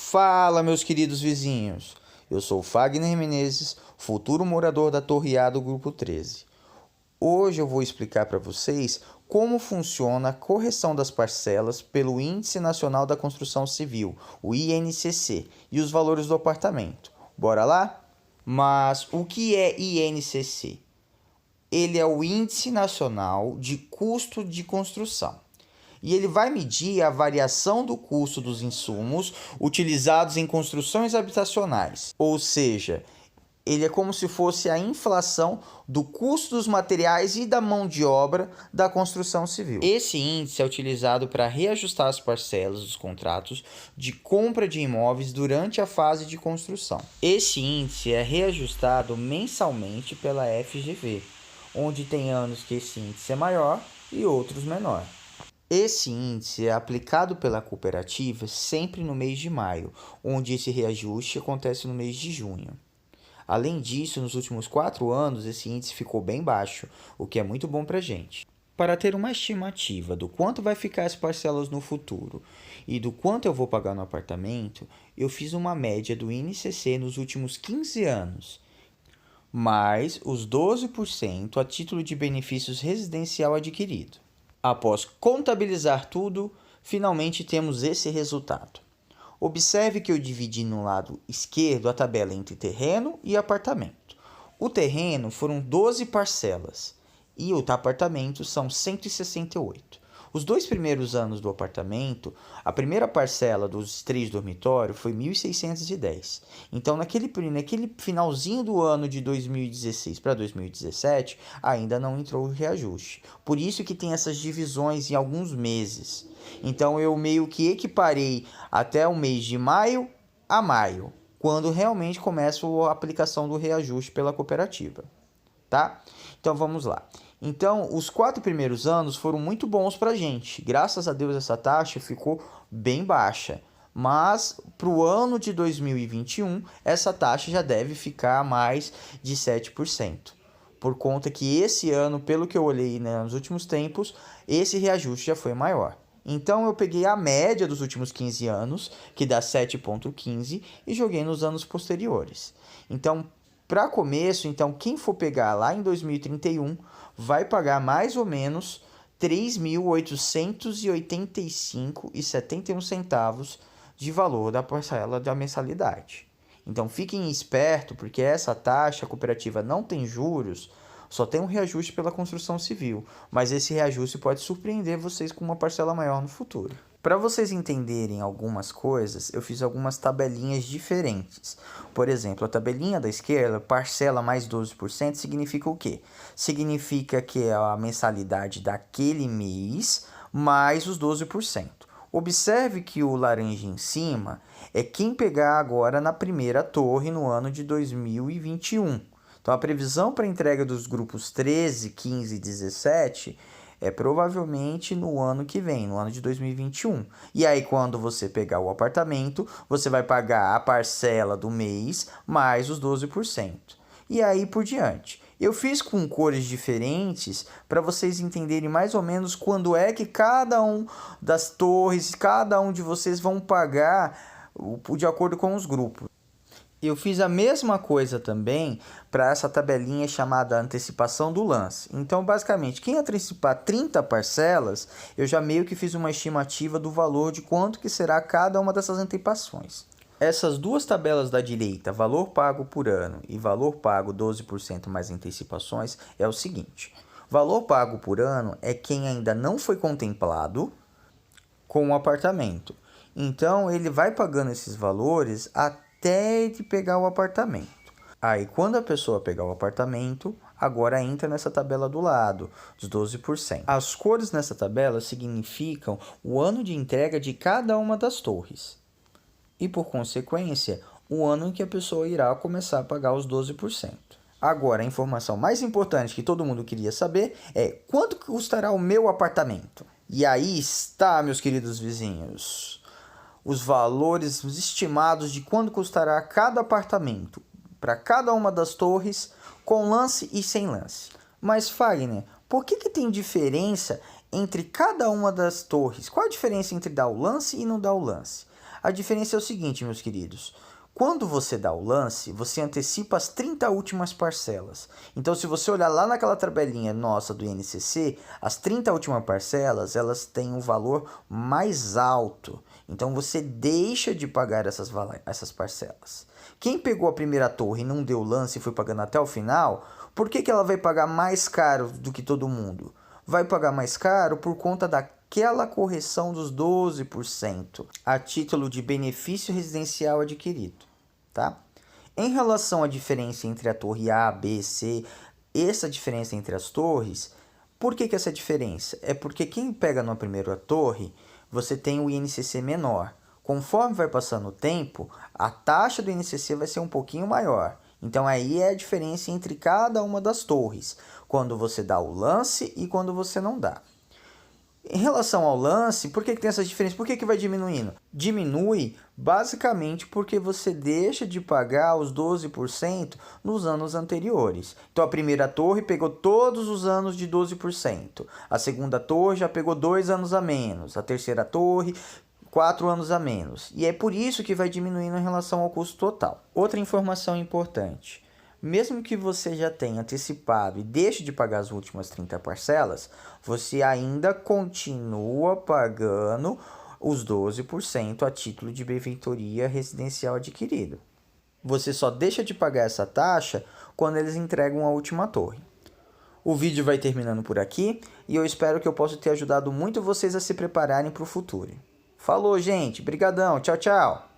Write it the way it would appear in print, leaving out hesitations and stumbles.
Fala, meus queridos vizinhos. Eu sou Fagner Menezes, futuro morador da Torre A do Grupo 13. Hoje eu vou explicar para vocês como funciona a correção das parcelas pelo Índice Nacional da Construção Civil, o INCC, e os valores do apartamento. Bora lá? Mas o que é INCC? Ele é o Índice Nacional de Custo de Construção. E ele vai medir a variação do custo dos insumos utilizados em construções habitacionais. Ou seja, ele é como se fosse a inflação do custo dos materiais e da mão de obra da construção civil. Esse índice é utilizado para reajustar as parcelas dos contratos de compra de imóveis durante a fase de construção. Esse índice é reajustado mensalmente pela FGV, onde tem anos que esse índice é maior e outros menor. Esse índice é aplicado pela cooperativa sempre no mês de maio, onde esse reajuste acontece no mês de junho. Além disso, nos últimos 4 anos, esse índice ficou bem baixo, o que é muito bom para a gente. Para ter uma estimativa do quanto vai ficar as parcelas no futuro e do quanto eu vou pagar no apartamento, eu fiz uma média do INCC nos últimos 15 anos, mais os 12% a título de benefícios residencial adquirido. Após contabilizar tudo, finalmente temos esse resultado. Observe que eu dividi no lado esquerdo a tabela entre terreno e apartamento. O terreno foram 12 parcelas e o apartamento são 168. Os 2 primeiros anos do apartamento, a primeira parcela dos 3 dormitórios foi 1.610. Então, naquele finalzinho do ano de 2016 para 2017, ainda não entrou o reajuste. Por isso que tem essas divisões em alguns meses. Então, eu meio que equiparei até o mês de maio a maio, quando realmente começa a aplicação do reajuste pela cooperativa. Tá? Então, vamos lá. Então, os 4 primeiros anos foram muito bons para a gente. Graças a Deus, essa taxa ficou bem baixa. Mas, para o ano de 2021, essa taxa já deve ficar mais de 7%. Por conta que esse ano, pelo que eu olhei, né, nos últimos tempos, esse reajuste já foi maior. Então, eu peguei a média dos últimos 15 anos, que dá 7,15, e joguei nos anos posteriores. Então, para começo, quem for pegar lá em 2031 vai pagar mais ou menos R$ 3.885,71 de valor da parcela da mensalidade. Então fiquem espertos, porque essa taxa, a cooperativa não tem juros, só tem um reajuste pela construção civil, mas esse reajuste pode surpreender vocês com uma parcela maior no futuro. Para vocês entenderem algumas coisas, eu fiz algumas tabelinhas diferentes. Por exemplo, a tabelinha da esquerda, parcela mais 12%, significa o quê? Significa que é a mensalidade daquele mês mais os 12%. Observe que o laranja em cima é quem pegar agora na primeira torre no ano de 2021. Então, a previsão para a entrega dos grupos 13, 15 e 17 é provavelmente no ano que vem, no ano de 2021. E aí, quando você pegar o apartamento, você vai pagar a parcela do mês mais os 12%. E aí por diante. Eu fiz com cores diferentes para vocês entenderem mais ou menos quando é que cada um das torres, cada um de vocês vão pagar de acordo com os grupos. Eu fiz a mesma coisa também para essa tabelinha chamada antecipação do lance. Então, basicamente, quem antecipar 30 parcelas, eu já meio que fiz uma estimativa do valor de quanto que será cada uma dessas antecipações. Essas duas tabelas da direita, valor pago por ano e valor pago 12% mais antecipações, é o seguinte. Valor pago por ano é quem ainda não foi contemplado com o apartamento. Então, ele vai pagando esses valores até de pegar o apartamento. Aí, quando a pessoa pegar o apartamento, agora entra nessa tabela do lado, dos 12%. As cores nessa tabela significam o ano de entrega de cada uma das torres. E, por consequência, o ano em que a pessoa irá começar a pagar os 12%. Agora, a informação mais importante que todo mundo queria saber é quanto custará o meu apartamento? E aí está, meus queridos vizinhos, os valores estimados de quanto custará cada apartamento para cada uma das torres, com lance e sem lance. Mas, Fagner, por que tem diferença entre cada uma das torres? Qual a diferença entre dar o lance e não dar o lance? A diferença é o seguinte, meus queridos. Quando você dá o lance, você antecipa as 30 últimas parcelas. Então, se você olhar lá naquela tabelinha nossa do INCC, as 30 últimas parcelas, elas têm um valor mais alto. Então, você deixa de pagar essas parcelas. Quem pegou a primeira torre e não deu lance e foi pagando até o final, por que ela vai pagar mais caro do que todo mundo? Vai pagar mais caro por conta daquela correção dos 12% a título de benefício residencial adquirido, tá? Em relação à diferença entre a torre A, B, C, essa diferença entre as torres, por que essa diferença? É porque quem pega na primeira torre, você tem o INCC menor. Conforme vai passando o tempo, a taxa do INCC vai ser um pouquinho maior. Então aí é a diferença entre cada uma das torres, quando você dá o lance e quando você não dá. Em relação ao lance, por que tem essa diferença? Por que vai diminuindo? Diminui basicamente porque você deixa de pagar os 12% nos anos anteriores. Então a primeira torre pegou todos os anos de 12%. A segunda torre já pegou 2 anos a menos. A terceira torre 4 anos a menos. E é por isso que vai diminuindo em relação ao custo total. Outra informação importante. Mesmo que você já tenha antecipado e deixe de pagar as últimas 30 parcelas, você ainda continua pagando os 12% a título de benfeitoria residencial adquirido. Você só deixa de pagar essa taxa quando eles entregam a última torre. O vídeo vai terminando por aqui e eu espero que eu possa ter ajudado muito vocês a se prepararem para o futuro. Falou, gente. Brigadão. Tchau, tchau.